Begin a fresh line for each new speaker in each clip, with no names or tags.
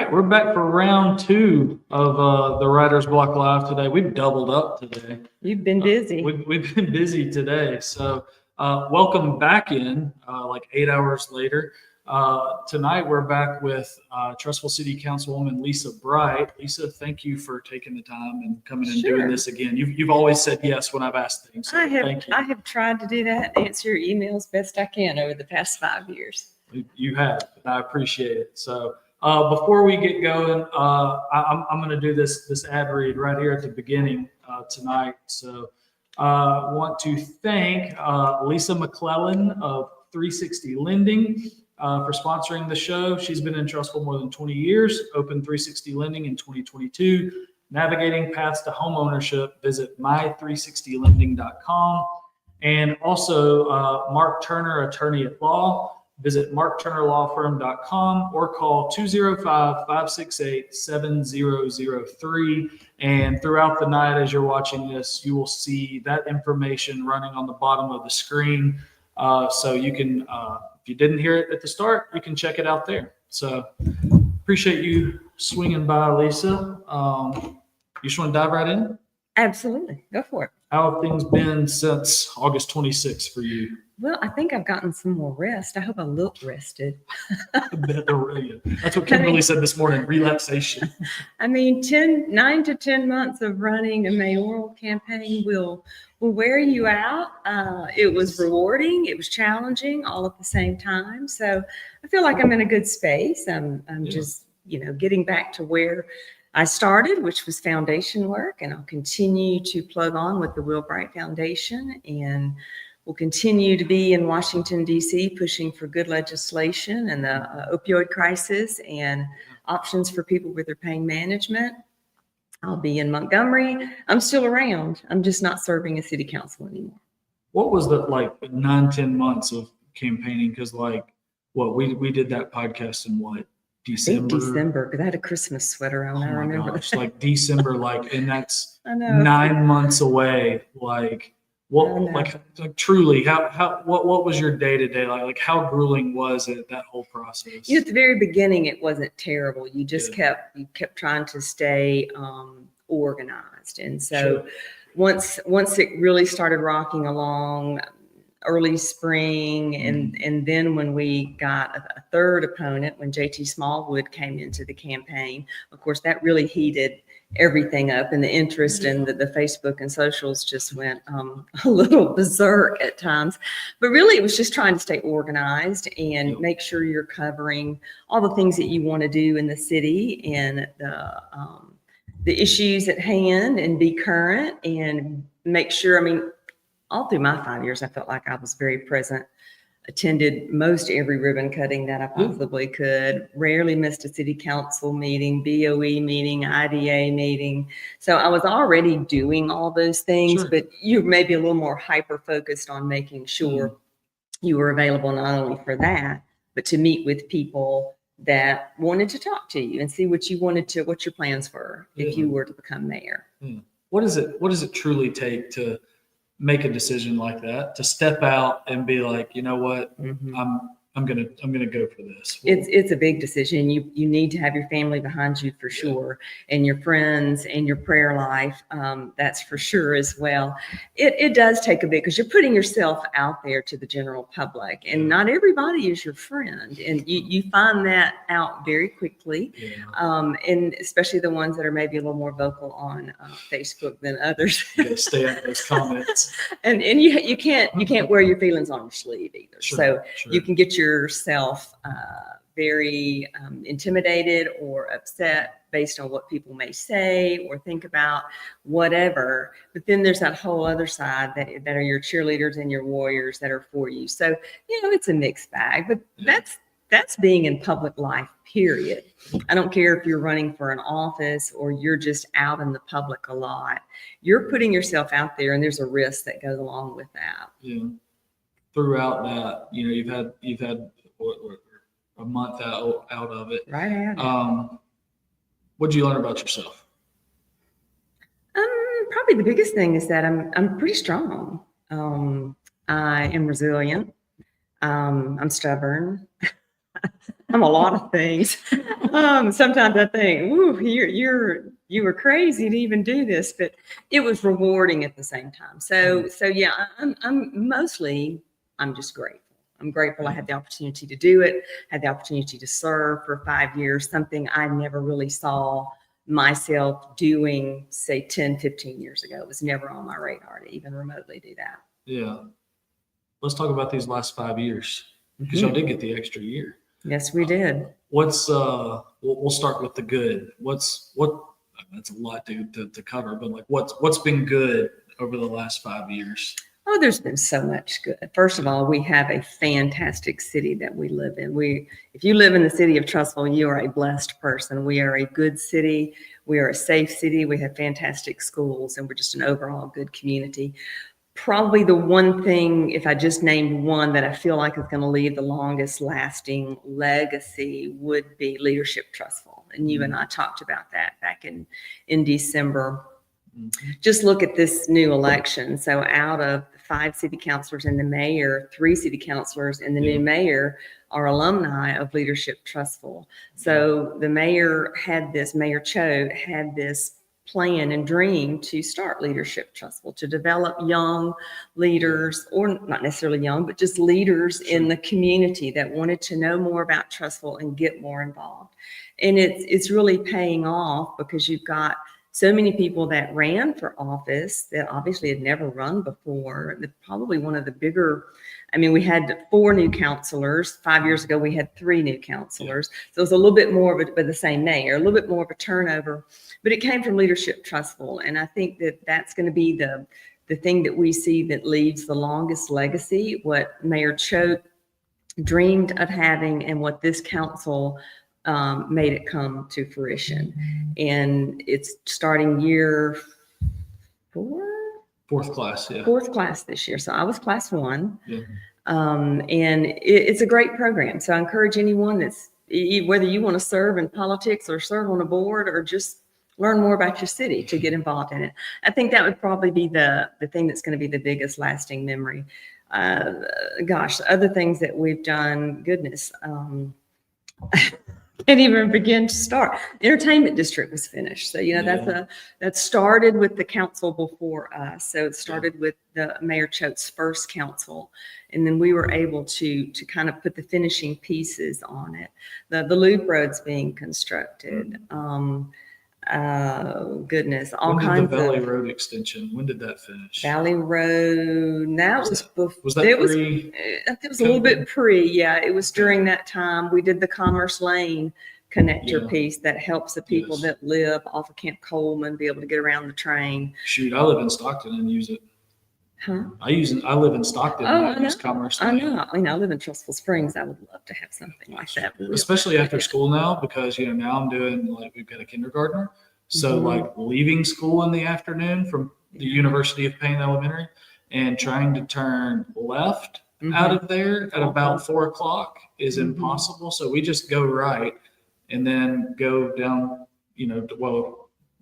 right, we're back for round 2 of the Writer's Block Live today. We've doubled up today.
You've been busy.
We've been busy today. So welcome back in, like 8 hours later. Tonight we're back with Trussville City Councilwoman Lisa Bright. Lisa, thank you for taking the time and coming and doing this again. You've always said yes when I've asked things. So thank you.
I have tried to do that, answer your emails best I can over the past 5 years.
You have, and I appreciate it. So before we get going, I'm going to do this ad read right here at the beginning tonight. So I want to thank Lisa McClellan of 360 Lending for sponsoring the show. She's been in Trussville more than 20 years, opened 360 Lending in 2022. Navigating paths to homeownership, visit my360lending.com. And also Mark Turner, attorney at law. Visit markturnerlawfirm.com or call 205-568-7003. And throughout the night, as you're watching this, you will see that information running on the bottom of the screen. So you can, if you didn't hear it at the start, you can check it out there. So appreciate you swinging by, Lisa. You just want to dive right in?
Absolutely. Go for it.
How have things been since August 26th for you?
Well, I think I've gotten some more rest. I hope I look rested.
That's what Kimberly said this morning, relaxation.
I mean, 9 to 10 months of running a mayoral campaign will wear you out. It was rewarding. It was challenging all at the same time. So I feel like I'm in a good space. I'm just, getting back to where I started, which was foundation work, and I'll continue to plug on with the Will Bright Foundation, and we'll continue to be in Washington, D.C., pushing for good legislation and the opioid crisis and options for people with their pain management. I'll be in Montgomery. I'm still around. I'm just not serving as city council anymore.
What was the 9-10 months of campaigning? Because we did that podcast in what?
December, because I had a Christmas sweater on. I remember.
Gosh, December, and that's 9 months away. Truly, what was your day to day like? How grueling was it, that whole process?
At the very beginning, it wasn't terrible. You just kept trying to stay organized, and so once it really started rocking along. Early spring, and then when we got a third opponent, when JT Smallwood came into the campaign, of course that really heated everything up, and the interest in the Facebook and socials just went a little berserk at times. But really it was just trying to stay organized and make sure you're covering all the things that you want to do in the city and the issues at hand, and be current and make sure, all through my 5 years, I felt like I was very present, attended most every ribbon cutting that I possibly could, rarely missed a city council meeting, BOE meeting, IDA meeting. So I was already doing all those things, but you may be a little more hyper-focused on making sure you were available not only for that, but to meet with people that wanted to talk to you and see what your plans were if you were to become mayor.
What does it truly take to make a decision like that, to step out and be like, you know what, I'm gonna go for this?
It's a big decision. You need to have your family behind you for sure, and your friends and your prayer life. That's for sure as well. It does take a bit, because you're putting yourself out there to the general public, and not everybody is your friend, and you find that out very quickly. And especially the ones that are maybe a little more vocal on Facebook than others.
Stay out of those comments.
and you can't wear your feelings on your sleeve either. You can get yourself very intimidated or upset based on what people may say or think about, whatever. But then there's that whole other side that are your cheerleaders and your warriors that are for you. So, it's a mixed bag, but that's being in public life, period. I don't care if you're running for an office or you're just out in the public a lot. You're putting yourself out there, and there's a risk that goes along with that.
Yeah. Throughout that, you've had a month out of it.
Right.
What did you learn about yourself?
Probably the biggest thing is that I'm pretty strong. I am resilient. I'm stubborn. I'm a lot of things. Sometimes I think, "Woo, you were crazy to even do this," but it was rewarding at the same time. So yeah, I'm just grateful. I'm grateful I had the opportunity to do it, had the opportunity to serve for 5 years, something I never really saw myself doing, say 10, 15 years ago. It was never on my radar to even remotely do that.
Yeah. Let's talk about these last 5 years, because y'all did get the extra year.
Yes, we did.
We'll start with the good. That's a lot to cover, but like what's been good over the last 5 years?
Oh, there's been so much good. First of all, we have a fantastic city that we live in. If you live in the city of Trussville, you are a blessed person. We are a good city. We are a safe city. We have fantastic schools, and we're just an overall good community. Probably the one thing, if I just named one that I feel like is going to leave the longest lasting legacy, would be Leadership Trussville. And you and I talked about that back in December. Just look at this new election. So out of 5 city councilors and the mayor, 3 city councilors and the new mayor are alumni of Leadership Trussville. So the mayor Choate had this plan and dream to start Leadership Trussville, to develop young leaders, or not necessarily young, but just leaders in the community that wanted to know more about Trussville and get more involved. And it's really paying off, because you've got so many people that ran for office that obviously had never run before. Probably one of the bigger, we had 4 new councilors. 5 years ago, we had 3 new councilors. So it was a little bit more of the same mayor, a little bit more of a turnover, but it came from Leadership Trussville. And I think that's going to be the thing that we see that leaves the longest legacy, what Mayor Choate dreamed of having and what this council made it come to fruition. And it's starting year 4?
Fourth class, yeah.
4th class this year. So I was class 1.
Yeah.
And it's a great program. So I encourage anyone whether you want to serve in politics or serve on a board or just learn more about your city, to get involved in it. I think that would probably be the thing that's going to be the biggest lasting memory. Other things that we've done, goodness, can't even begin to start. The entertainment district was finished. So, that started with the council before us. So it started with the Mayor Choate's first council. And then we were able to kind of put the finishing pieces on it. The loop road's being constructed. Goodness, all kinds of.
The Valley Road extension, when did that finish?
Valley Road,
was that
it was a little bit pre, yeah. It was during that time. We did the Commerce Lane connector piece that helps the people that live off of Camp Coleman be able to get around the train.
Shoot, I live in Stockton and use it.
Huh?
I live in Stockton and I use Commerce Lane.
I know. I live in Trussville Springs. I would love to have something like that.
Especially after school now, because now I'm doing, we've got a kindergartner. So leaving school in the afternoon from the University of Payne Elementary and trying to turn left out of there at about 4 o'clock is impossible. So we just go right and then go down,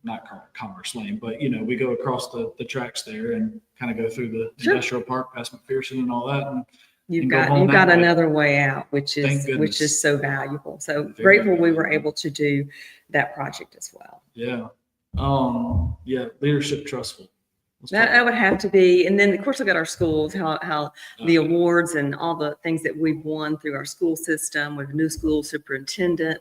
not Commerce Lane, but we go across the tracks there and kind of go through the industrial park past McPherson and all that. And
you've got another way out, which is so valuable. So grateful we were able to do that project as well.
Yeah. Leadership Trussville.
That would have to be. And then of course we got our schools, how the awards and all the things that we've won through our school system. We have a new school superintendent.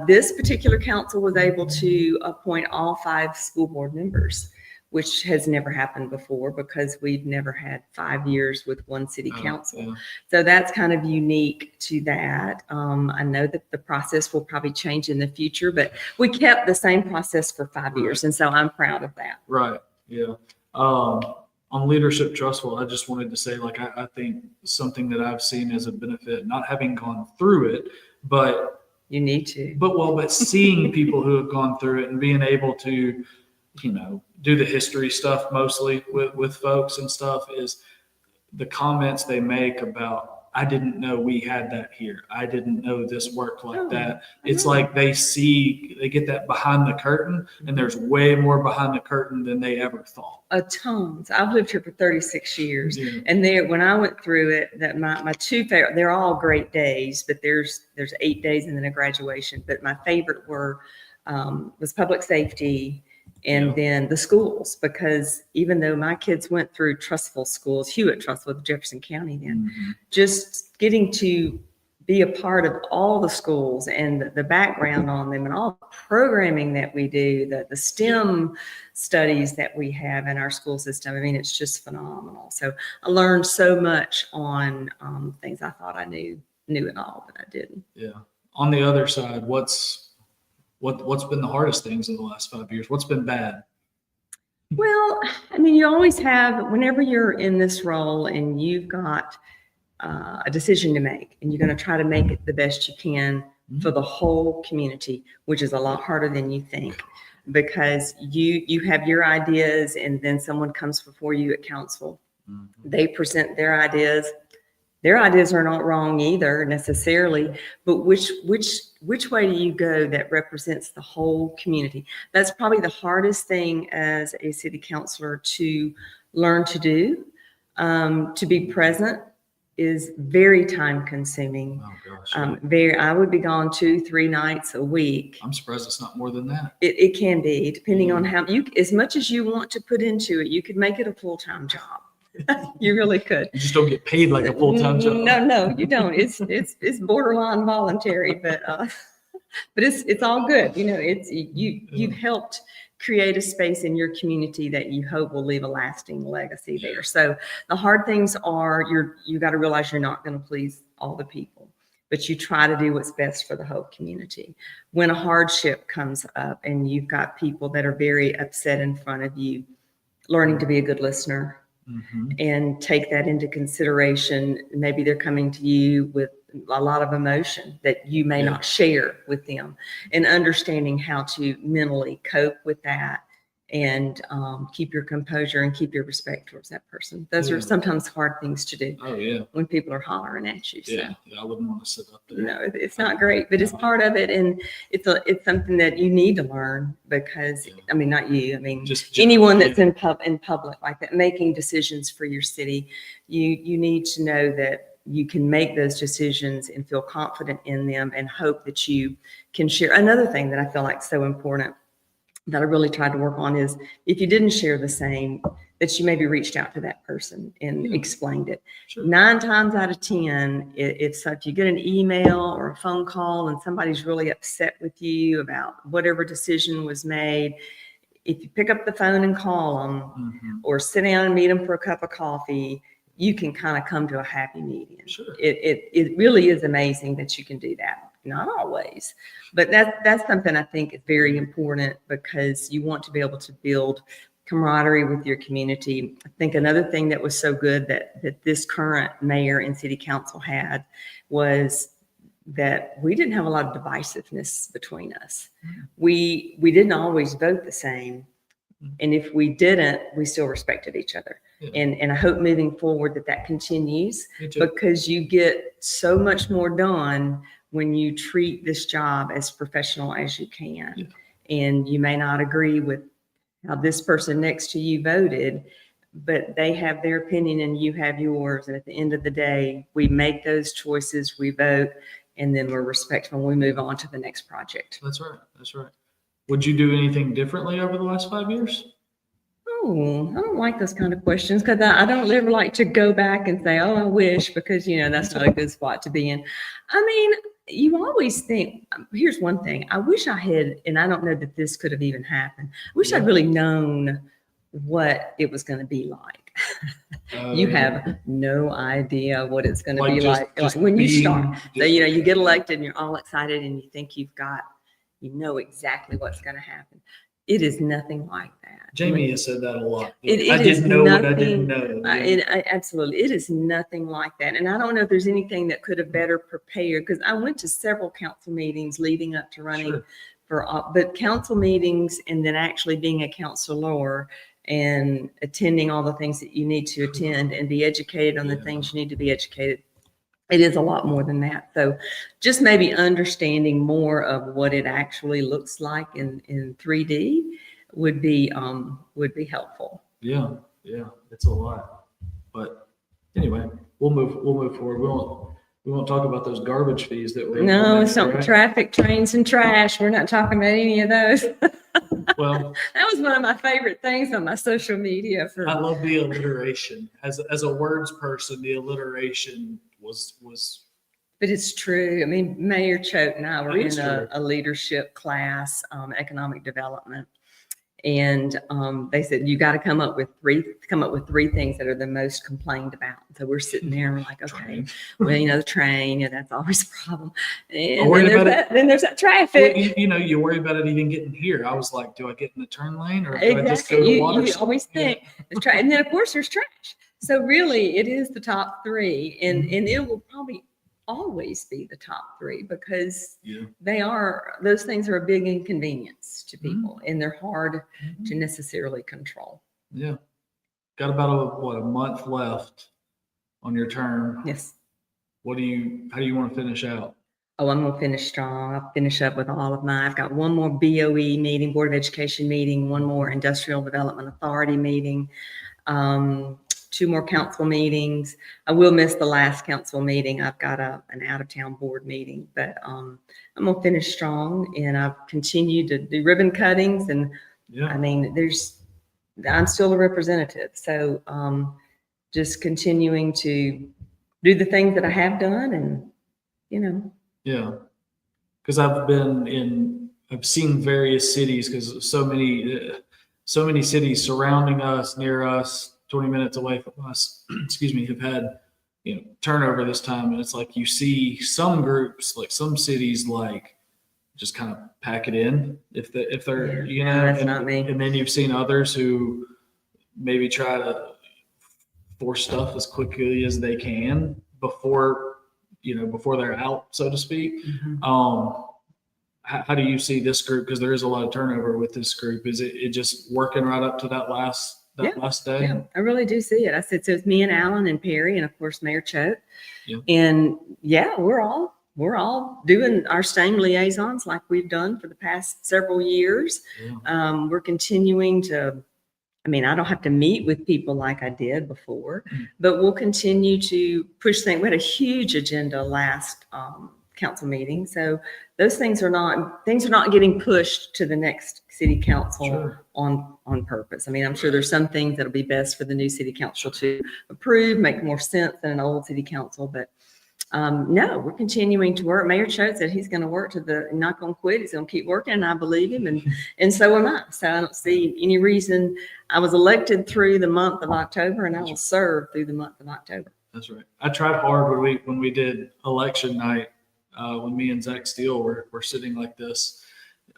This particular council was able to appoint all 5 school board members, which has never happened before, because we've never had 5 years with one city council. Yeah. So that's kind of unique to that. I know that the process will probably change in the future, but we kept the same process for 5 years. And so I'm proud of that.
Right. Yeah. On Leadership Trussville, I just wanted to say, I think something that I've seen as a benefit, not having gone through it, but
you need to.
But seeing people who have gone through it and being able to, do the history stuff mostly with folks and stuff, is the comments they make about I didn't know we had that here. I didn't know this worked like
Oh,
that.
I
It's
know.
like they get that behind the curtain, and there's way more behind the curtain than they ever thought.
A tons. I've lived here for 36 years.
Yeah.
And there, when I went through it, that my two favorite, they're all great days, but there's 8 days and then a graduation. But my favorite was public safety and
Yeah.
then the schools, because even though my kids went through Trussville schools, Trussville, Jefferson County then,
Mhm.
just getting to be a part of all the schools and the background on them and all the programming that we do, the STEM studies that we have in our school system. I mean, it's just phenomenal. So I learned so much on things I thought I knew it all, but I didn't.
Yeah. On the other side, what's been the hardest things in the last 5 years? What's been bad?
Well, I mean, you always have, whenever you're in this role and you've got a decision to make, and you're going to try to make it the best you can for the whole community, which is a lot harder than you think, because you have your ideas, and then someone comes before you at council. They present their ideas. Their ideas are not wrong either necessarily, but which way do you go that represents the whole community? That's probably the hardest thing as a city councilor to learn to do. To be present is very time consuming.
Oh gosh.
I would be gone 2-3 nights a week.
I'm surprised it's not more than that.
It can be, depending on how as much as you want to put into it, you could make it a full-time job. You really could.
You just don't get paid like a full-time job.
No, you don't. It's borderline voluntary, but it's all good. You know, you've helped create a space in your community that you hope will leave a lasting legacy there. So the hard things are you got to realize you're not going to please all the people, but you try to do what's best for the whole community. When a hardship comes up and you've got people that are very upset in front of you, learning to be a good listener.
Mm-hmm.
And take that into consideration. Maybe they're coming to you with a lot of emotion that you may not share with them, and understanding how to mentally cope with that and keep your composure and keep your respect towards that person. Those are sometimes hard things to do.
Oh yeah.
When people are hollering at you.
Yeah, I wouldn't want to sit up there.
No, it's not great, but it's part of it, and it's something that you need to learn because I mean, not you. I mean, just anyone that's in public like that, making decisions for your city. You need to know that you can make those decisions and feel confident in them, and hope that you can share. Another thing that I feel like is so important that I really tried to work on is, if you didn't share the same, that you maybe reached out to that person and explained it. Sure. 9 times out of 10, if you get an email or a phone call and somebody's really upset with you about whatever decision was made, if you pick up the phone and call them or sit down and meet them for a cup of coffee, you can kind of come to a happy medium.
Sure.
It really is amazing that you can do that. Not always, but that's something I think is very important, because you want to be able to build camaraderie with your community. I think another thing that was so good that this current mayor and city council had was that we didn't have a lot of divisiveness between us. We didn't always vote the same. And if we didn't, we still respected each other. Yeah. And I hope moving forward that continues, because you get so much more done when you treat this job as professional as you can. Yeah. And you may not agree with how this person next to you voted, but they have their opinion and you have yours. And at the end of the day, we make those choices, we vote, and then we're respectful and we move on to the next project.
That's right. That's right. Would you do anything differently over the last 5 years?
Oh, I don't like those kind of questions, because I don't ever like to go back and say, oh, I wish, because, that's not a good spot to be in. I mean, you always think, here's one thing. I wish I had, and I don't know that this could have even happened. I wish I'd really known what it was going to be like. You have no idea what it's going to be like. Like when you start, so, you get elected and you're all excited and you think you know exactly what's going to happen. It is nothing like that.
Jamie has said that a lot. I didn't know what I didn't know.
Absolutely. It is nothing like that. And I don't know if there's anything that could have better prepared, because I went to several council meetings leading up to running but council meetings and then actually being a councilor and attending all the things that you need to attend and be educated on the things you need to be educated. it is a lot more than that. So just maybe understanding more of what it actually looks like in 3D would be helpful.
Yeah, it's a lot. But anyway, we'll move forward. We won't talk about those garbage fees that we're
No, it's
implementing,
not
right?
traffic, trains, and trash. We're not talking about any of those.
Well,
That was one of my favorite things on my social media.
I love the alliteration. As a words person, the alliteration was
But it's true. I mean, Mayor Choate and I were
It's
in
true.
a leadership class, economic development. And they said, you got to come up with three things that are the most complained about. So we're sitting there and we're like, okay,
Train.
well, the train, that's always a problem. And
worried
then there's
about it.
then there's that
Well,
traffic.
you worry about it even getting here. I was like, do I get in the turn lane or do I just go
Exactly.
to water?
You always think there's trash. And then of course there's trash. So really it is the top three, and it will probably always be the top three because those things are a big inconvenience to people and they're hard to necessarily control.
Yeah. Got about a month left on your term.
Yes.
How do you want to finish out?
Oh, I'm gonna finish strong. I'll finish up with all of mine. I've got one more BOE meeting, Board of Education meeting, one more Industrial Development Authority meeting, 2 more council meetings. I will miss the last council meeting. I've got an out-of-town board meeting, but I'm gonna finish strong, and I've continued to do ribbon cuttings, and I mean, I'm still a representative, so just continuing to do the things that I have done, and
Yeah, because I've seen various cities, because so many cities surrounding us, near us, 20 minutes away from us, excuse me, have had, turnover this time. And it's like, you see some groups, like some cities, like just kind of pack it in if they're,
that's not me.
And then you've seen others who maybe try to force stuff as quickly as they can before they're out, so to speak. How do you see this group? Because there is a lot of turnover with this group. Is it just working right up to that last day?
Yeah, I really do see it. I said, so it's me and Alan and Perry and of course Mayor Choate.
Yeah.
And we're all doing our same liaisons like we've done for the past several years.
Yeah.
We're continuing to, I don't have to meet with people like I did before, but we'll continue to push things. We had a huge agenda last council meeting. So those things are not getting pushed to the next city council on purpose. I'm sure there's some things that'll be best for the new city council to approve, make more sense than an old city council. But no, we're continuing to work. Mayor Choate said he's going to work not going to quit. He's going to keep working, and I believe him, and so am I. So I don't see any reason. I was elected through the month of October, and I will serve through the month of October.
That's right. I tried hard when we did election night. When me and Zach Steele were sitting like this,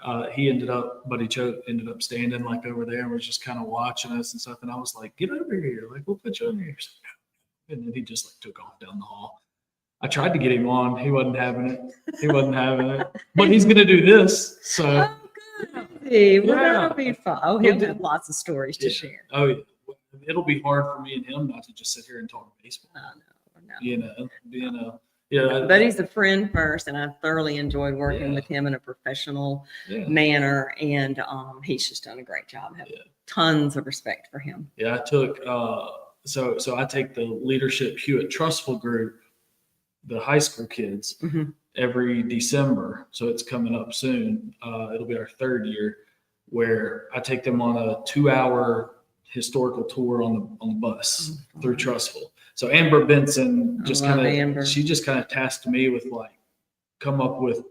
Buddy Choate ended up standing like over there and was just kind of watching us and stuff. And I was like, get over here. Like, we'll put you over here. And then he just like took off down the hall. I tried to get him on. He wasn't having it. But he's going to do this. So.
Oh, good. Well, that'll be fun. Oh, he'll have lots of stories to share.
Oh, yeah. It'll be hard for me and him not to just sit here and talk baseball.
No.
Yeah.
But he's a friend first, and I thoroughly enjoyed working with him in a professional manner, and he's just done a great job. I have tons of respect for him.
Yeah, I took so I take the Leadership Hewitt Trussville group, the high school kids, every December. So it's coming up soon. It'll be our 3rd year, where I take them on a 2-hour historical tour on the bus through Trussville. So Amber Benson just kind of tasked me with like, come up with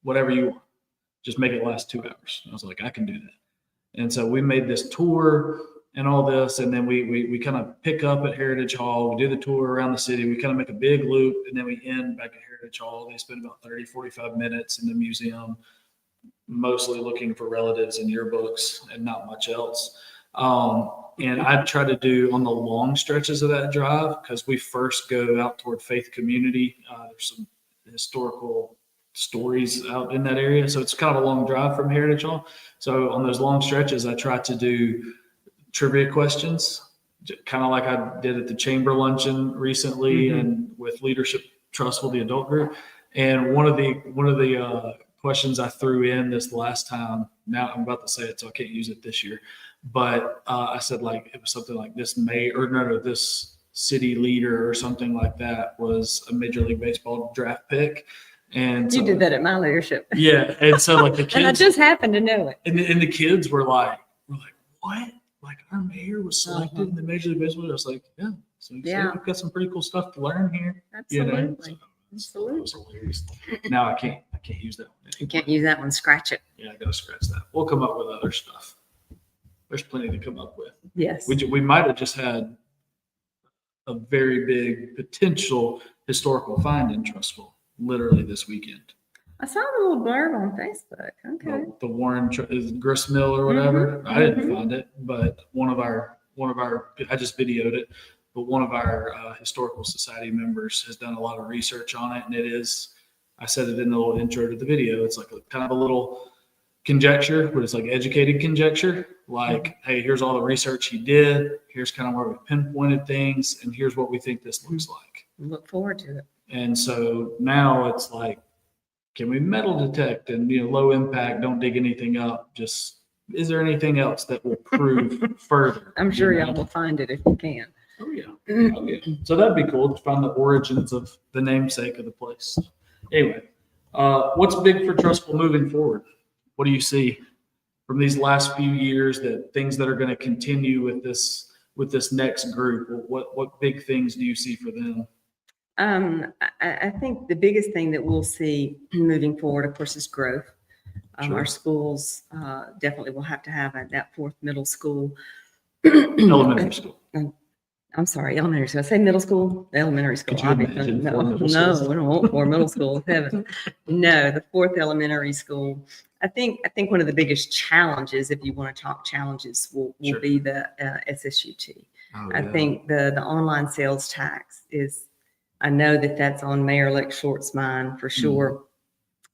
whatever you want, just make it last 2 hours. And I was like, I can do that. And so we made this tour and all this, and then we kind of pick up at Heritage Hall. We do the tour around the city. We kind of make a big loop, and then we end back at Heritage Hall. They spend about 30-45 minutes in the museum, mostly looking for relatives and yearbooks and not much else. And I try to do on the long stretches of that drive, because we first go out toward Faith Community. There's some historical stories out in that area. So it's kind of a long drive from Heritage Hall. So on those long stretches, I try to do trivia questions, kind of like I did at the Chamber Luncheon recently and with Leadership Trussville, the adult group. And one of the questions I threw in this last time, now I'm about to say it, so I can't use it this year. But I said like, it was something like this this city leader or something like that was a Major League Baseball draft pick. And
You
so,
did that at my leadership.
yeah. And so like the kids,
And I just happened to know it.
and the kids were like, what? Like our mayor was selected in the Major League Baseball. I was like, yeah. So
Yeah.
we've got some pretty cool stuff to learn here.
Absolutely.
You know? So,
Absolutely.
it was hilarious. Now I can't use that one anymore.
You can't use that one. Scratch it.
Yeah, I gotta scratch that. We'll come up with other stuff. There's plenty to come up with.
Yes.
We might have just had a very big potential historical find in Trussville literally this weekend.
I saw the little blurb on Facebook. Okay.
The Warren is grist mill or whatever.
Mhm,
I didn't
mhm.
find it, but one of our I just videoed it, but one of our historical society members has done a lot of research on it, and it is. I said it in the little intro to the video. It's like kind of a little conjecture, but it's like educated conjecture. Like, hey, here's all the research he did. Here's kind of where we pinpointed things, and here's what we think this looks like.
Look forward to it.
And so now it's like, can we metal detect and low impact? Don't dig anything up. Just is there anything else that will prove further?
I'm sure y'all will find it if you can.
Oh yeah. Oh yeah. So that'd be cool to find the origins of the namesake of the place. Anyway, what's big for Trussville moving forward? What do you see from these last few years, that things that are going to continue with this next group? What big things do you see for them?
I think the biggest thing that we'll see moving forward, of course, is growth.
Sure.
Our schools definitely will have to have that fourth middle school.
Elementary school.
I'm sorry, elementary school. I say middle school, elementary school.
Could you imagine
No,
four middle
no,
schools?
we don't want four middle schools. Heaven. No, the fourth elementary school. I think one of the biggest challenges, if you want to talk challenges, will
Sure.
be the SSUT.
Oh,
I
yeah.
think the online sales tax is. I know that's on Mayor-elect Short's mind for sure.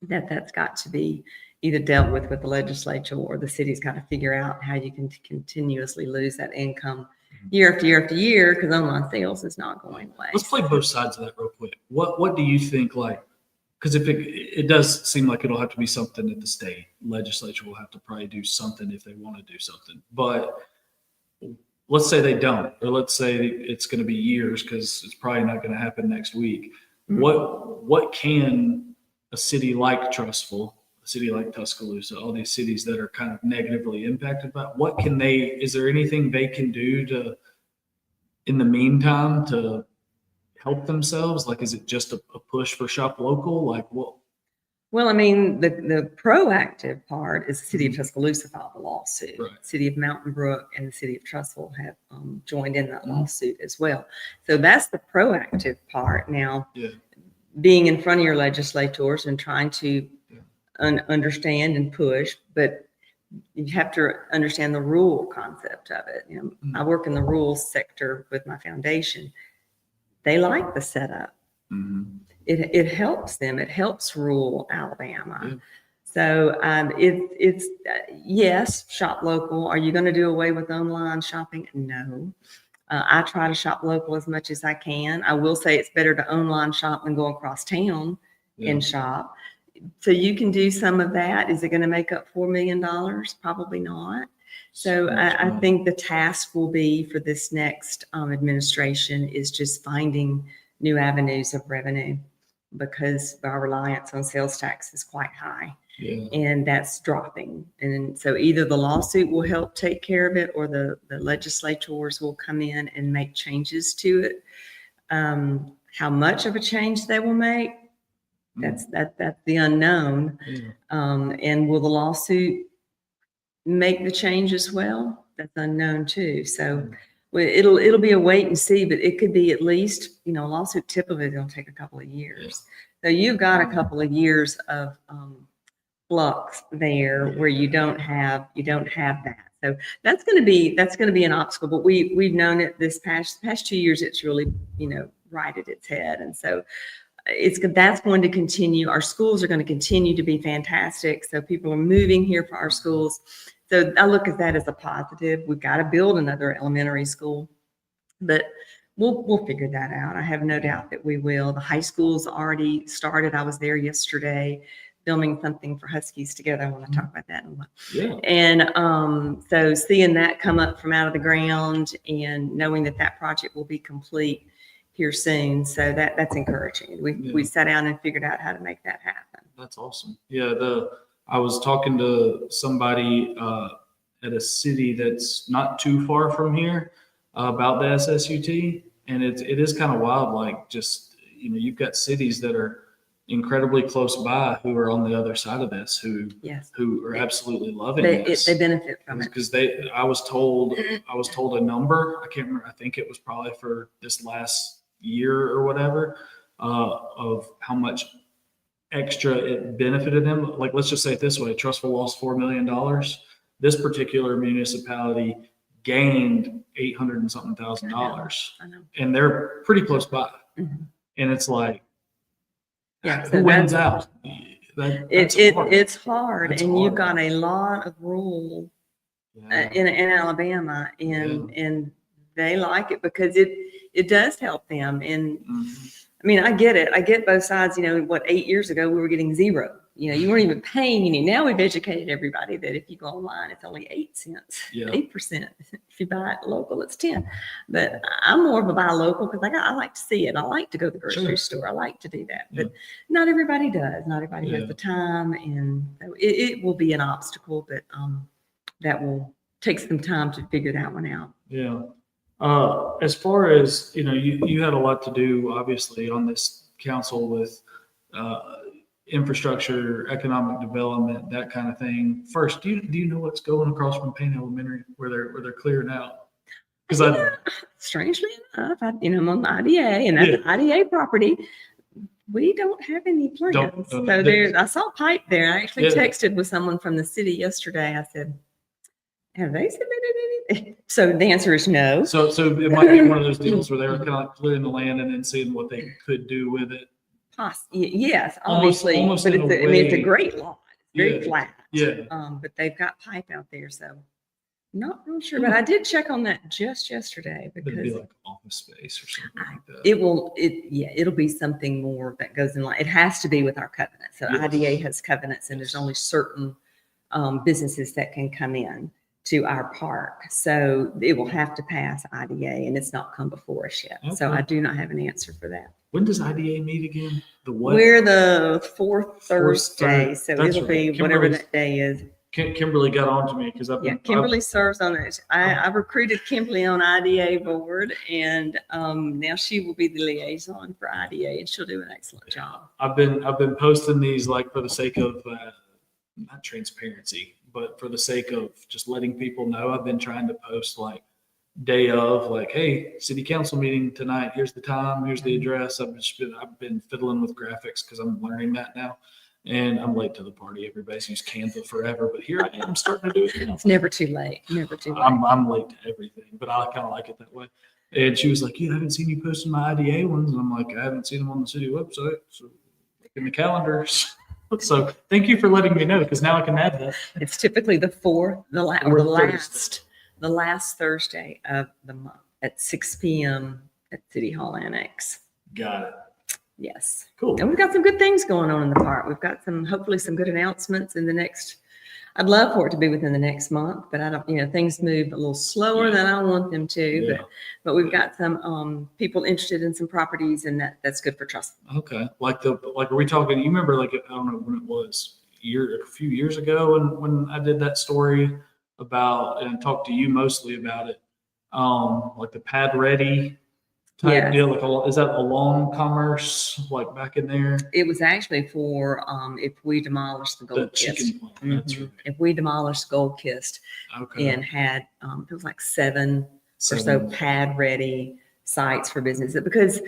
That's got to be either dealt with the legislature, or the city's got to figure out how you can continuously lose that income year after year after year, because online sales is not going away.
Let's play both sides of that real quick. What do you think, like, because if it does seem like it'll have to be something that the state legislature will have to probably do something if they want to do something. But let's say they don't, or let's say it's going to be years, because it's probably not going to happen next week.
Mhm.
What can a city like Trussville, a city like Tuscaloosa, all these cities that are kind of negatively impacted by, is there anything they can do to, in the meantime, to help themselves? Like, is it just a push for shop local? Like, what?
Well, I mean, the proactive part is the city of Tuscaloosa filed a lawsuit.
Right.
City of Mountain Brook and the city of Trussville have joined in that lawsuit as well. So that's the proactive part. Now, being in front of your legislators and trying to understand and push, but you have to understand the rural concept of it. I work in the rural sector with my foundation. They like the setup.
Mm-hmm.
It helps them. It helps rural Alabama. Yeah. So it's yes, shop local. Are you going to do away with online shopping? No. I try to shop local as much as I can. I will say it's better to online shop than go across town and shop. So you can do some of that. Is it going to make up $4 million? Probably not. So I think the task will be for this next administration is just finding new avenues of revenue, because our reliance on sales tax is quite high. Yeah. And that's dropping. And so either the lawsuit will help take care of it, or the legislators will come in and make changes to it. How much of a change they will make, that's the unknown. Yeah. And will the lawsuit make the change as well? That's unknown too. So it'll be a wait and see, but it could be at least, a lawsuit typically is going to take a couple of years. So you've got a couple of years of flux there where you don't have that. So that's going to be an obstacle, but we've known it this past 2 years. It's really, righted its head. And so that's going to continue. Our schools are going to continue to be fantastic. So people are moving here for our schools. So I look at that as a positive. We've got to build another elementary school, but we'll figure that out. I have no doubt that we will. The high school's already started. I was there yesterday filming something for Huskies Together. I want to talk about that in a while.
Yeah.
And so seeing that come up from out of the ground and knowing that that project will be complete here soon. So that's encouraging. We sat down and figured out how to make that happen.
That's awesome. Yeah. I was talking to somebody at a city that's not too far from here about the SSUT. And it is kind of wild. Like just, you've got cities that are incredibly close by who are on the other side of this, who are absolutely loving this.
They benefit from it.
Because I was told a number. I can't remember. I think it was probably for this last year or whatever, of how much extra it benefited them. Like, let's just say it this way: Trussville lost $4 million. This particular municipality gained $800 and something thousand.
I know.
And they're pretty close by.
Mm-hmm.
And it's like,
yeah,
who wins out?
It's hard,
That's
and
hard.
You've got a lot of rural in Alabama, and they like it because it does help them. And I mean, I get it. I get both sides. 8 years ago we were getting zero. You weren't even paying any. Now we've educated everybody that if you go online, it's only 8 cents, 8%. If you buy it local, it's 10. But I'm more of a buy local because I like to see it. I like to go to the grocery store. I like to do that. But not everybody does. Not everybody has the time, and it will be an obstacle. But that will take some time to figure that one out.
Yeah. As far as you had a lot to do, obviously, on this council with infrastructure, economic development, that kind of thing. First, do you know what's going across from Payne Elementary where they're clearing out? Because
strangely enough, I'm on the IDA, and that's IDA property. We don't have any plans. I saw pipe there. I actually texted with someone from the city yesterday. I said, have they submitted anything? So the answer is no.
So it might be one of those deals where they were kind of like clearing the land and then seeing what they could do with it.
Yes, obviously,
almost
but it's a great lot. It's very flat.
Yeah.
But they've got pipe out there, so not real sure. But I did check on that just yesterday because
it'd be like office space or something like that.
It'll be something more that goes in line. It has to be with our covenant. So IDA has covenants, and there's only certain businesses that can come in to our park. So it will have to pass IDA, and it's not come before us yet. Okay. So I do not have an answer for that.
When does IDA meet again? The what?
We're the fourth Thursday. So it'll be whatever that day is.
Kimberly got on to me because
Kimberly serves on it. I recruited Kimberly on IDA board, and now she will be the liaison for IDA, and she'll do an excellent job.
I've been posting these like for the sake of not transparency, but for the sake of just letting people know. I've been trying to post like day of, like, hey, city council meeting tonight. Here's the time. Here's the address. I've been fiddling with graphics because I'm learning that now. And I'm late to the party. Everybody's used Canva forever, but here I am starting to do it now.
It's never too late. Never too late.
I'm late to everything, but I kind of like it that way. And she was like, I haven't seen you posting my IDA ones. And I'm like, I haven't seen them on the city website. So in the calendars. So thank you for letting me know, because now I can add that.
It's typically the last Thursday of the month at 6 p.m. at City Hall Annex.
Got it.
Yes.
Cool.
And we've got some good things going on in the park. We've got hopefully some good announcements in the next, I'd love for it to be within the next month, but I don't, things move a little slower than I want them to, but we've got some people interested in some properties, and that's good for Trussville.
Okay. Like are we talking, you remember, like, I don't know when it was, a few years ago when I did that story about, and talked to you mostly about it, like the pad ready type deal, like is that along Commerce, like back in there?
It was actually for if we demolished the Gold Kist.
Right.
If we demolished Gold Kist and had it was like seven or so pad ready sites for business, because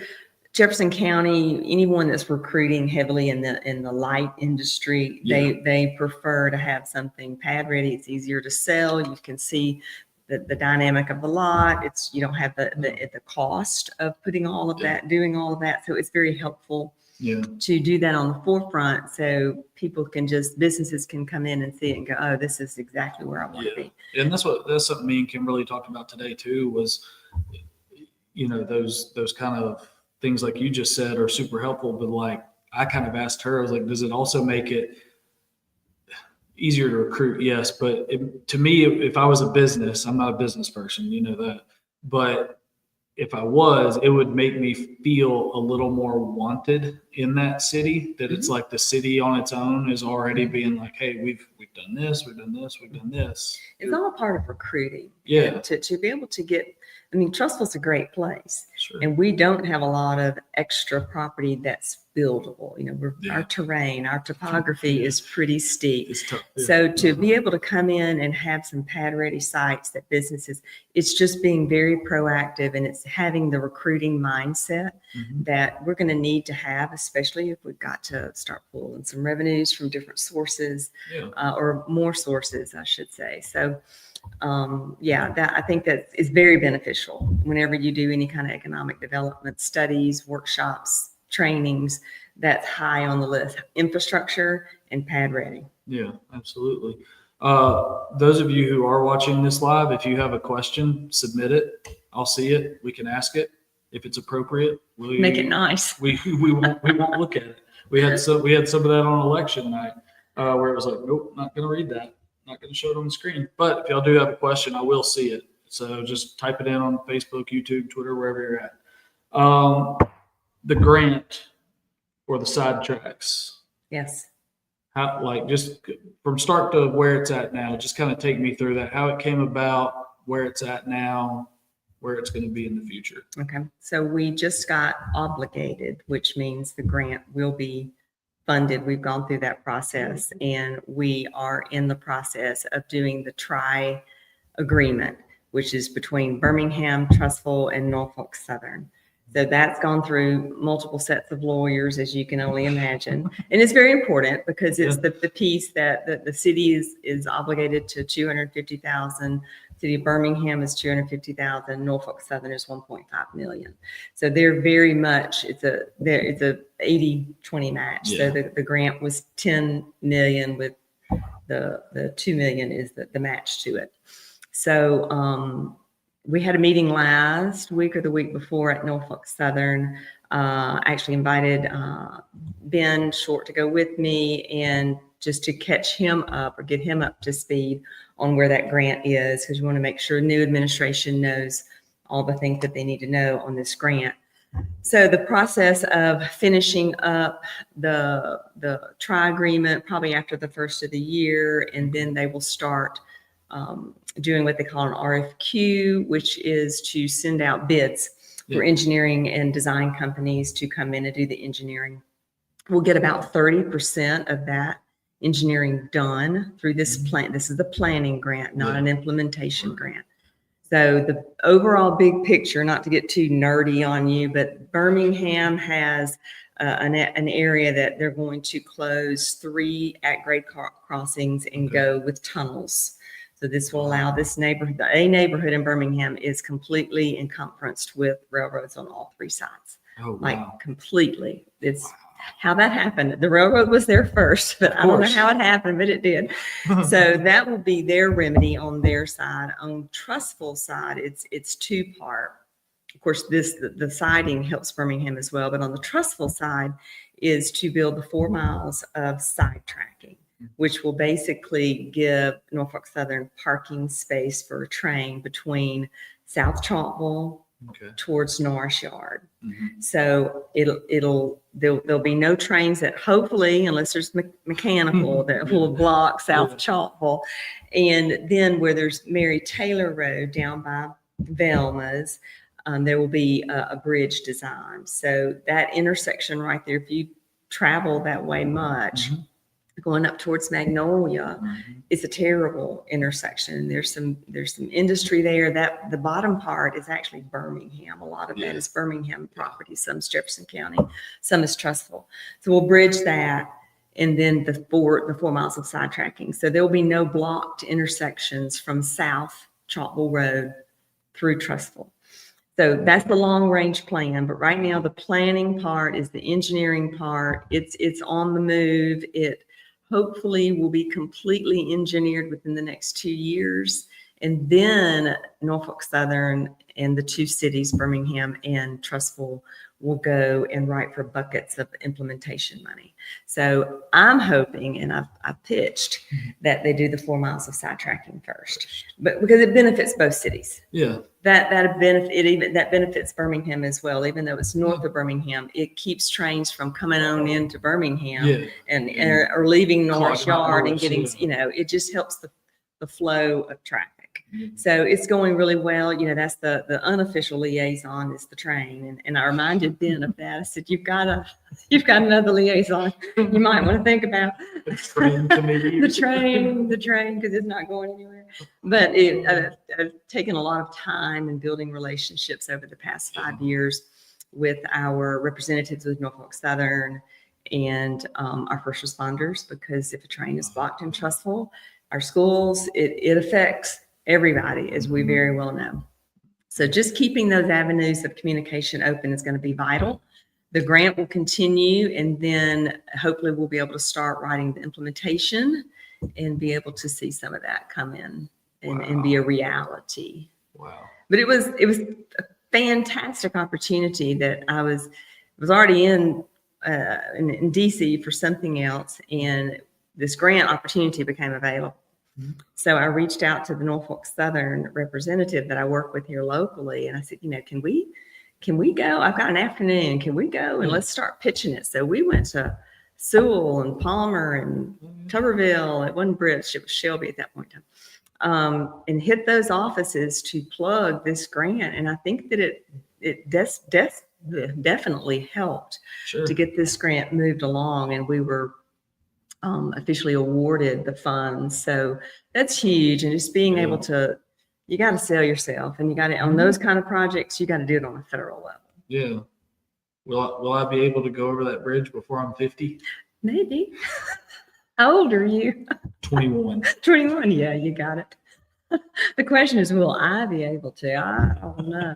Jefferson County, anyone that's recruiting heavily in the light industry, they prefer to have something pad ready. It's easier to sell. You can see the dynamic of the lot. You don't have the cost of putting all of that, doing all of that. So it's very helpful to do that on the forefront, so businesses can come in and see it and go, oh, this is exactly where I want to be.
And that's something me and Kimberly talked about today too, was those kind of things like you just said are super helpful. But like, I kind of asked her, I was like, does it also make it easier to recruit? Yes. But to me, if I was a business, I'm not a business person, you know that, but if I was, it would make me feel a little more wanted in that city, that it's like the city on its own is already being like, hey, we've done this, we've done this, we've done this.
It's all part of recruiting.
Yeah.
To be able to get, I mean, Trussville's a great place.
Sure.
And we don't have a lot of extra property that's buildable.
Yeah.
Our terrain, our topography is pretty steep.
It's tough. Yeah.
So to be able to come in and have some pad ready sites that businesses, it's just being very proactive, and it's having the recruiting mindset that we're going to need to have, especially if we've got to start pulling some revenues from different sources, or more sources, I should say. So I think that is very beneficial whenever you do any kind of economic development studies, workshops, trainings. That's high on the list: infrastructure and pad ready.
Yeah, absolutely. Those of you who are watching this live, if you have a question, submit it. I'll see it. We can ask it if it's appropriate.
Make it nice.
We won't look at it. We had some of that on election night, where it was like, nope, not going to read that. Not going to show it on the screen. But if y'all do have a question, I will see it. So just type it in on Facebook, YouTube, Twitter, wherever you're at. The grant or the side tracks.
Yes.
How, like, just from start to where it's at now, just kind of take me through that, how it came about, where it's at now, where it's going to be in the future.
Okay. So we just got obligated, which means the grant will be funded. We've gone through that process, and we are in the process of doing the agreement, which is between Birmingham, Trussville, and Norfolk Southern. So that's gone through multiple sets of lawyers, as you can only imagine. And it's very important because it's the piece that the city is obligated to $250,000. City of Birmingham is $250,000. Norfolk Southern is $1.5 million. So they're very much, it's a 80-20 match.
Yeah.
So the grant was $10 million, with the $2 million is the match to it. So we had a meeting last week or the week before at Norfolk Southern. Actually invited Ben Short to go with me, and just to catch him up or get him up to speed on where that grant is, because we want to make sure new administration knows all the things that they need to know on this grant. So the process of finishing up the tri-agreement probably after the first of the year, and then they will start doing what they call an RFQ, which is to send out bids for engineering and design companies to come in and do the engineering. We'll get about 30% of that engineering done through this plan. This is the planning grant, not an implementation grant. So the overall big picture, not to get too nerdy on you, but Birmingham has an area that they're going to close 3 at-grade crossings and go with tunnels. So this will allow this neighborhood, a neighborhood in Birmingham is completely encompassed with railroads on all 3 sides.
Oh, wow.
Like completely. It's how that happened. The railroad was there first, but I don't know how it happened, but it did. So that will be their remedy on their side. On Trussville side, it's 2-part. Of course, the siding helps Birmingham as well, but on the Trussville side is to build the 4 miles of side tracking, which will basically give Norfolk Southern parking space for a train between South Chalkville towards Norris Yard. So there'll be no trains that, hopefully, unless there's mechanical, that will block South Chalkville. And then where there's Mary Taylor Road down by Velma's, there will be a bridge design. So that intersection right there, if you travel that way much, going up towards Magnolia, it's a terrible intersection. There's some industry there. That the bottom part is actually Birmingham. A lot of that is Birmingham property. Some is Jefferson County, some is Trussville. So we'll bridge that, and then the 4 miles of side tracking. So there will be no blocked intersections from South Chalkville Road through Trussville. So that's the long range plan. But right now the planning part is the engineering part. It's on the move. It hopefully will be completely engineered within the next 2 years. And then Norfolk Southern and the two cities, Birmingham and Trussville, will go and write for buckets of implementation money. So I'm hoping, and I've pitched, that they do the 4 miles of sidetracking first, but because it benefits both cities.
Yeah.
That benefits Birmingham as well, even though it's north of Birmingham. It keeps trains from coming on into Birmingham or leaving Norris Yard and getting, it just helps the flow of traffic. So it's going really well. That's the unofficial liaison is the train. And I reminded Ben of that. I said, you've got another liaison you might want to think about.
The train committee.
the train, because it's not going anywhere. But I've taken a lot of time in building relationships over the past 5 years with our representatives with Norfolk Southern and our first responders, because if a train is blocked in Trussville, our schools, it affects everybody, as we very well know. So just keeping those avenues of communication open is going to be vital. The grant will continue, and then hopefully we'll be able to start writing the implementation and be able to see some of that come in and be a reality.
Wow.
But it was a fantastic opportunity that I was already in DC for something else, and this grant opportunity became available. So I reached out to the Norfolk Southern representative that I work with here locally, and I said, can we go? I've got an afternoon. Can we go and let's start pitching it? So we went to Sewell and Palmer and Tuberville. It wasn't British, it was Shelby at that point in time, and hit those offices to plug this grant. And I think that it definitely helped to get this grant moved along, and we were officially awarded the funds. So that's huge. And just being able to, you got to sell yourself, and you got to, on those kind of projects, you got to do it on a federal level.
Yeah. Will I be able to go over that bridge before I'm 50?
Maybe. How old are you?
21.
21. Yeah, you got it. The question is, will I be able to? I don't know.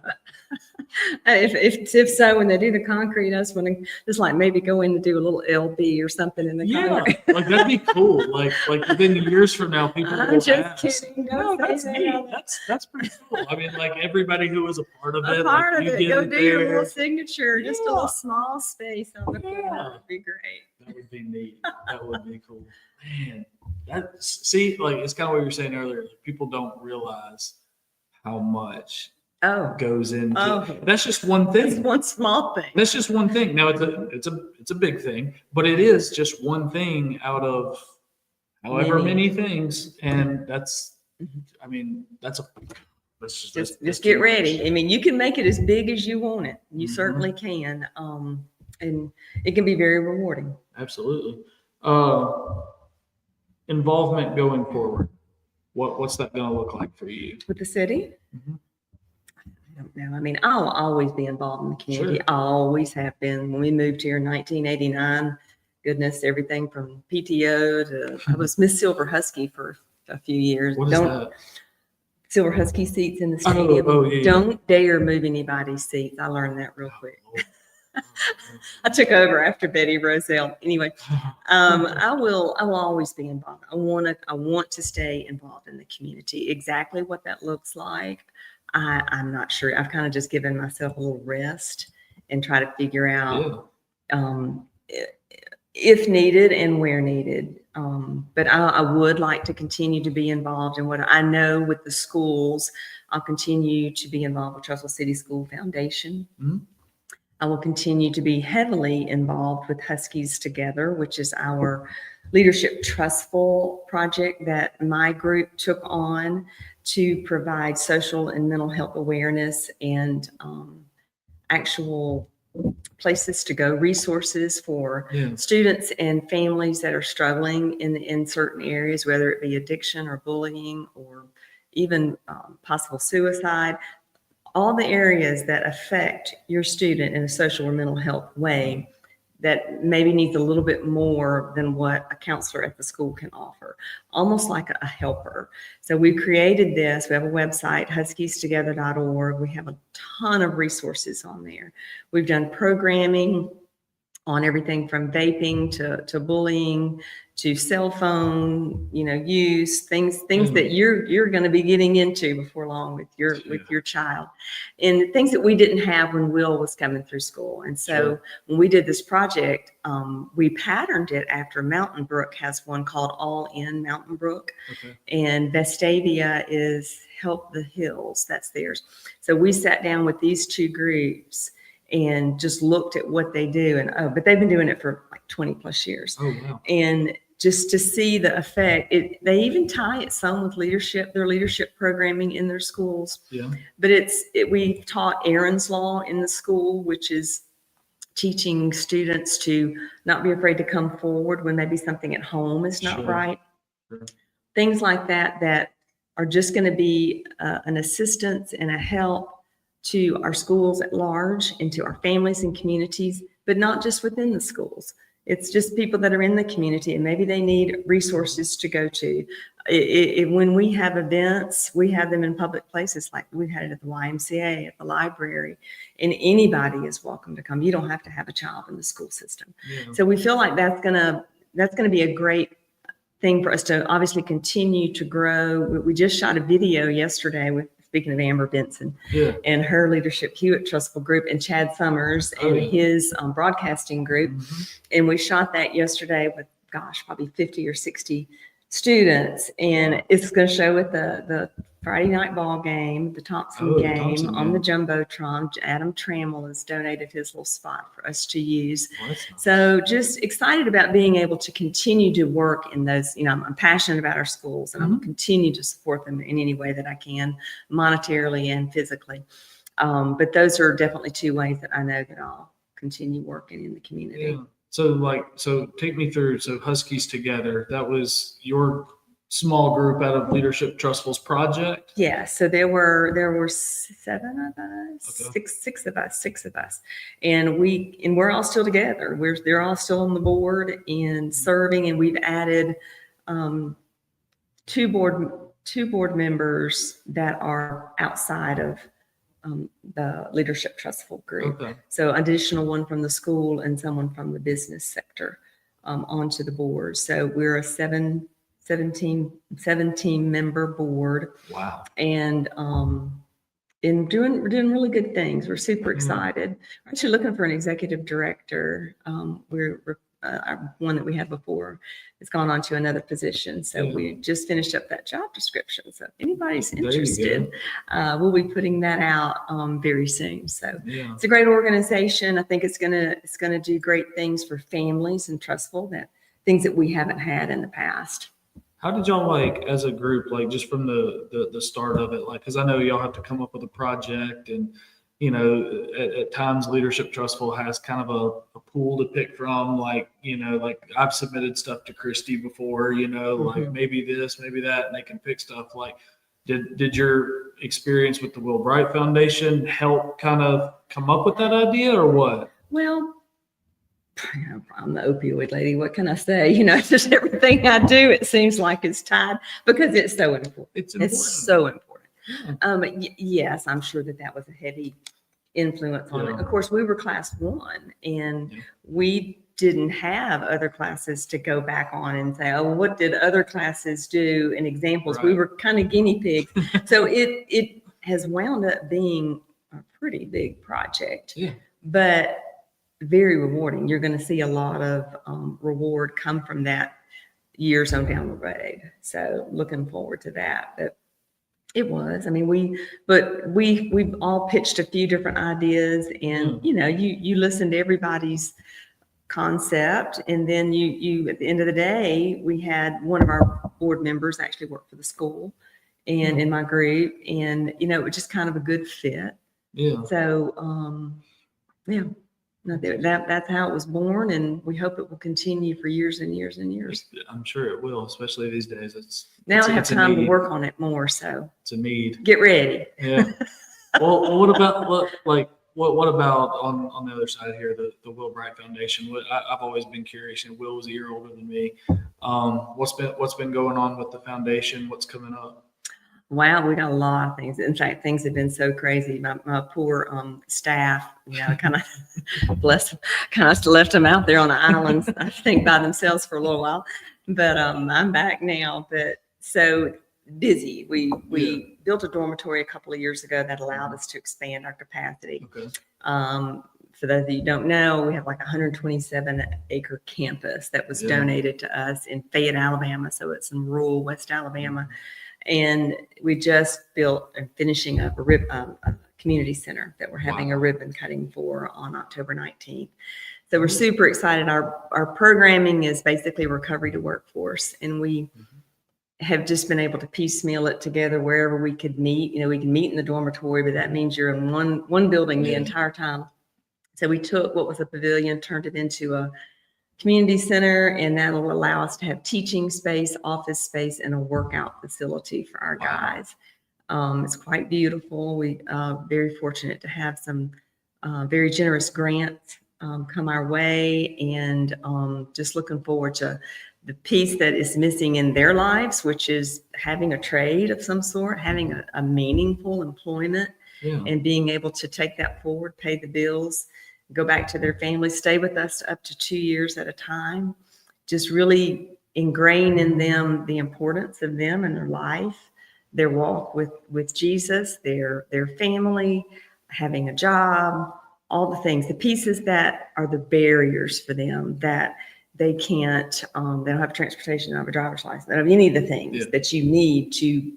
If so, when they do the concrete, I just want to just like maybe go in and do a little LB or something in the concrete.
Like that'd be cool. Like within years from now, people will
I'm just
ask.
kidding.
No, that's neat. That's pretty cool. I mean, like everybody who was a part of it,
Go do your little signature, just a little small space on the corner would be great.
That would be neat. That would be cool. Man, it's kind of what you were saying earlier. Like, people don't realize how much goes into that's just one thing.
It's one small thing.
That's just one thing. Now it's a big thing, but it is just one thing out of however many things, and that's just
get ready. I mean, you can make it as big as you want it. You certainly can, and it can be very rewarding.
Absolutely. Involvement going forward. What's that going to look like for you
with the city? I don't know. I mean, I'll always be involved in the community.
Sure.
I always have been. When we moved here in 1989, goodness, everything from PTO to I was Miss Silver Husky for a few years.
What is that?
Silver Husky seats in the stadium.
Yeah.
Don't dare move anybody's seats. I learned that real quick. I took over after Betty Roselle. Anyway, I will always be involved. I want to stay involved in the community. Exactly what that looks like, I'm not sure. I've kind of just given myself a little rest and try to figure out if needed and where needed. But I would like to continue to be involved in what I know with the schools. I'll continue to be involved with Trussville City School Foundation.
Mm-hmm.
I will continue to be heavily involved with Huskies Together, which is our leadership Trussville project that my group took on to provide social and mental health awareness and actual places to go, resources for students and families that are struggling in certain areas, whether it be addiction or bullying or even possible suicide. All the areas that affect your student in a social or mental health way that maybe needs a little bit more than what a counselor at the school can offer, almost like a helper. So we've created this. We have a website, huskiestogether.org. We have a ton of resources on there. We've done programming on everything from vaping to bullying to cell phone, use, things that you're going to be getting into before long with your child, and things that we didn't have when Will was coming through school. And so when we did this project, we patterned it after Mountain Brook has one called All In Mountain Brook, and Vestavia is Help the Hills. That's theirs. So we sat down with these two groups and just looked at what they do, and but they've been doing it for like 20 plus years.
Oh, wow.
And just to see the effect, they even tie it some with their leadership programming in their schools.
Yeah.
But we taught Aaron's Law in the school, which is teaching students to not be afraid to come forward when maybe something at home is not right. Things like that are just going to be an assistance and a help to our schools at large and to our families and communities, but not just within the schools. It's just people that are in the community and maybe they need resources to go to. When we have events, we have them in public places, like we've had it at the YMCA, at the library, and anybody is welcome to come. You don't have to have a child in the school system. Yeah. So we feel like that's gonna be a great thing for us to obviously continue to grow. We just shot a video yesterday with, speaking of Amber Benson, and her leadership Hewitt Trussville group, and Chad Summers and his broadcasting group. And we shot that yesterday with, probably 50 or 60 students. And it's going to show at the Friday night ball game, the Thompson game on the Jumbotron. Adam Trammell has donated his little spot for us to use. Nice. So just excited about being able to continue to work in those. I'm passionate about our schools, and I'm continue to support them in any way that I can, monetarily and physically. But those are definitely two ways that I know that I'll continue working in the community.
Yeah. So take me through. So Huskies Together, that was your small group out of Leadership Trussville's project?
Yeah. So there were 7 of us, six of us, and we're all still together. They're all still on the board and serving, and we've added two board members that are outside of the Leadership Trussville group. So additional one from the school and someone from the business sector onto the board. So we're a 17 member board. Wow. And we're doing really good things. We're super excited. We're actually looking for an executive director. We're one that we had before has gone on to another position. So we just finished up that job description. So if anybody's interested, we'll be putting that out very soon. So it's a great organization. I think it's gonna do great things for families in Trussville, things that we haven't had in the past.
How did y'all, as a group, just from the start of it, because I know y'all have to come up with a project, and at times Leadership Trussville has kind of a pool to pick from, I've submitted stuff to Christy before, maybe this, maybe that, and they can pick stuff. Did your experience with the Will Bright Foundation help kind of come up with that idea, or what?
Well, I'm the opioid lady. What can I say? Just everything I do, it seems like it's tied, because it's so important. It's so important. Yes, I'm sure that was a heavy influence on it. Of course, we were class 1, and we didn't have other classes to go back on and say, oh, what did other classes do, and examples. We were kind of guinea pigs. So it has wound up being a pretty big project, but very rewarding. You're going to see a lot of reward come from that years on down the road. So looking forward to that. But it was, we've all pitched a few different ideas, and you listen to everybody's concept, and then you at the end of the day, we had one of our board members actually work for the school and in my group, and it was just kind of a good fit. So that's how it was born, and we hope it will continue for years and years and years.
I'm sure it will, especially these days.
Now I have time to work on it more, so
it's a need.
Get ready.
Yeah. Well, what about what about on the other side here, the Will Bright Foundation? I've always been curious, and Will was a year older than me. What's been going on with the foundation? What's coming up?
Wow, we got a lot of things. In fact, things have been so crazy. My poor staff, kind of bless them, kind of left them out there on the islands, I think by themselves for a little while. But I'm back now. But so busy. We built a dormitory a couple of years ago that allowed us to expand our capacity.
Okay.
For those of you who don't know, we have like a 127-acre campus that was donated to us in Fayette, Alabama. So it's in rural West Alabama. And we just built and finishing up a community center that we're having a ribbon cutting for on October 19th. So we're super excited. Our programming is basically recovery to workforce. And we have just been able to piecemeal it together wherever we could meet. We can meet in the dormitory, but that means you're in one building the entire time. So we took what was a pavilion, turned it into a community center, and that'll allow us to have teaching space, office space, and a workout facility for our guys. It's quite beautiful. We are very fortunate to have some very generous grants come our way, and just looking forward to the piece that is missing in their lives, which is having a trade of some sort, having a meaningful employment, and being able to take that forward, pay the bills, go back to their family, stay with us up to 2 years at a time, just really ingrain in them the importance of them and their life, their walk with Jesus, their family, having a job, all the things, the pieces that are the barriers for them that they can't, they don't have transportation, they don't have a driver's license, they don't have any of the things that you need to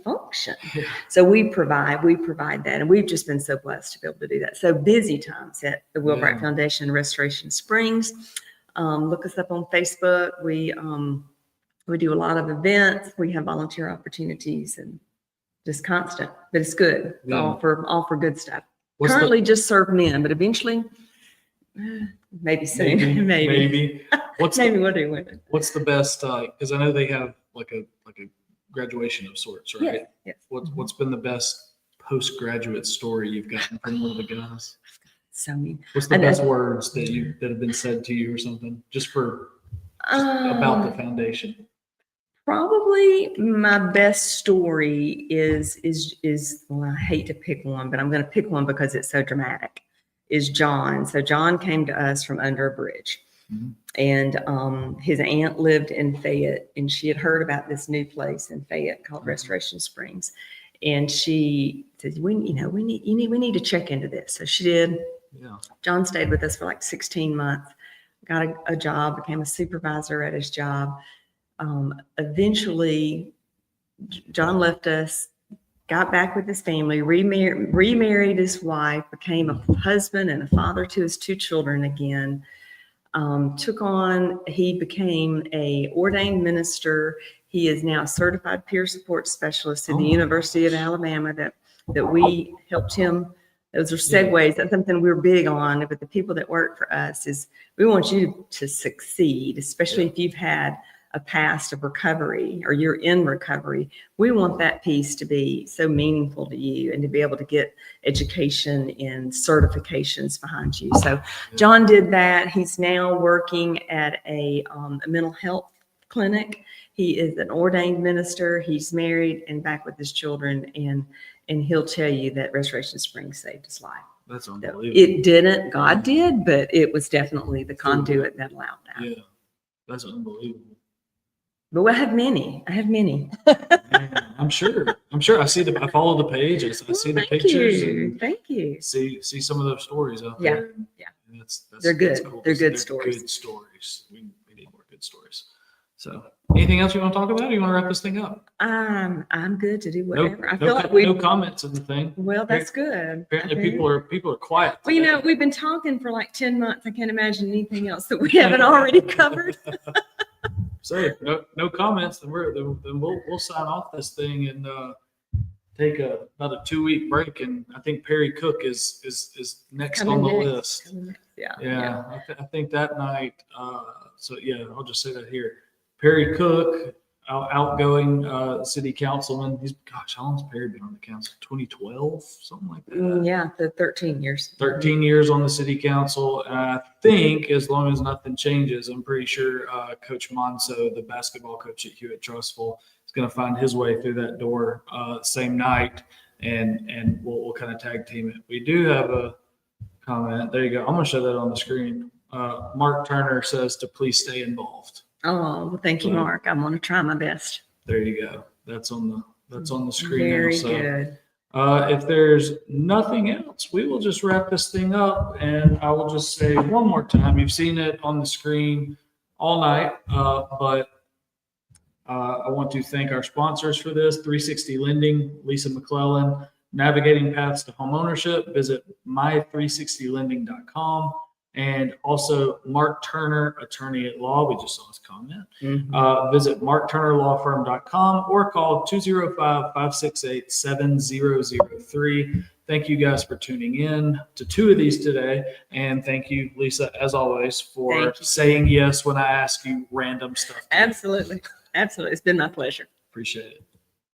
function. So we provide that, and we've just been so blessed to be able to do that. So busy times at the Wheelwright Foundation in Restoration Springs. Look us up on Facebook. We do a lot of events. We have volunteer opportunities and just constant, but it's good. It's all for good stuff. Currently just serve men, but eventually maybe soon. Maybe. We'll do women.
What's the best? Because I know they have like a graduation of sorts, right?
Yes.
What's been the best postgraduate story you've gotten from one of the guys?
So mean.
What's the best words that have been said to you or something, just about the foundation?
Probably my best story is well, I hate to pick one, but I'm going to pick one because it's so dramatic. Is John. So John came to us from under a bridge. And his aunt lived in Fayette, and she had heard about this new place in Fayette called Restoration Springs. And she said, we need to check into this. So she did.
Yeah.
John stayed with us for like 16 months, got a job, became a supervisor at his job. Eventually, John left us, got back with his family, remarried his wife, became a husband and a father to his 2 children again. He became a ordained minister. He is now a certified peer support specialist in the University of Alabama that we helped him. Those are segues. That's something we're big on. But the people that work for us is we want you to succeed, especially if you've had a past of recovery or you're in recovery. We want that piece to be so meaningful to you and to be able to get education and certifications behind you. So John did that. He's now working at a mental health clinic. He is an ordained minister. He's married and back with his children, and he'll tell you that Restoration Springs saved his life.
That's unbelievable.
It didn't, God did, but it was definitely the conduit that allowed that.
Yeah, that's unbelievable.
But I have many.
Man, I'm sure. I follow the page. I see the pictures.
Thank you.
See some of those stories out there.
Yeah.
They're
good.
That's cool.
They're good stories.
Good stories. We need more good stories. So, anything else you want to talk about? Or you want to wrap this thing up?
I'm good to do whatever. I feel like we
no comments in the thing.
Well, that's good.
Apparently, people are quiet.
Well, we've been talking for like 10 months. I can't imagine anything else that we haven't already covered.
So no comments, then we'll sign off this thing and take about a 2-week break. And I think Perry Cook is next on the list. Yeah. I think that night. I'll just say that here. Perry Cook, outgoing city councilman. How long's Perry been on the council? 2012, something like that.
Yeah, the 13 years.
13 years on the city council. And I think as long as nothing changes, I'm pretty sure Coach Monso, the basketball coach at Trussville, is going to find his way through that door same night, and we'll kind of tag team it. We do have a comment. There you go. I'm going to show that on the screen. Mark Turner says to please stay involved.
Oh, well, thank you, Mark. I'm going to try my best.
There you go. That's on the screen
Very
now. So,
good.
if there's nothing else, we will just wrap this thing up. And I will just say one more time, you've seen it on the screen all night, but I want to thank our sponsors for this: 360 Lending, Lisa McClellan, Navigating Paths to Homeownership. Visit my360lending.com. And also Mark Turner, attorney at law. We just saw his comment. Visit markturnerlawfirm.com or call 205-568-7003. Thank you guys for tuning in to 2 of these today. And thank you, Lisa, as always, for saying yes when I ask you random stuff.
Absolutely. Absolutely. It's been my pleasure.
Appreciate it.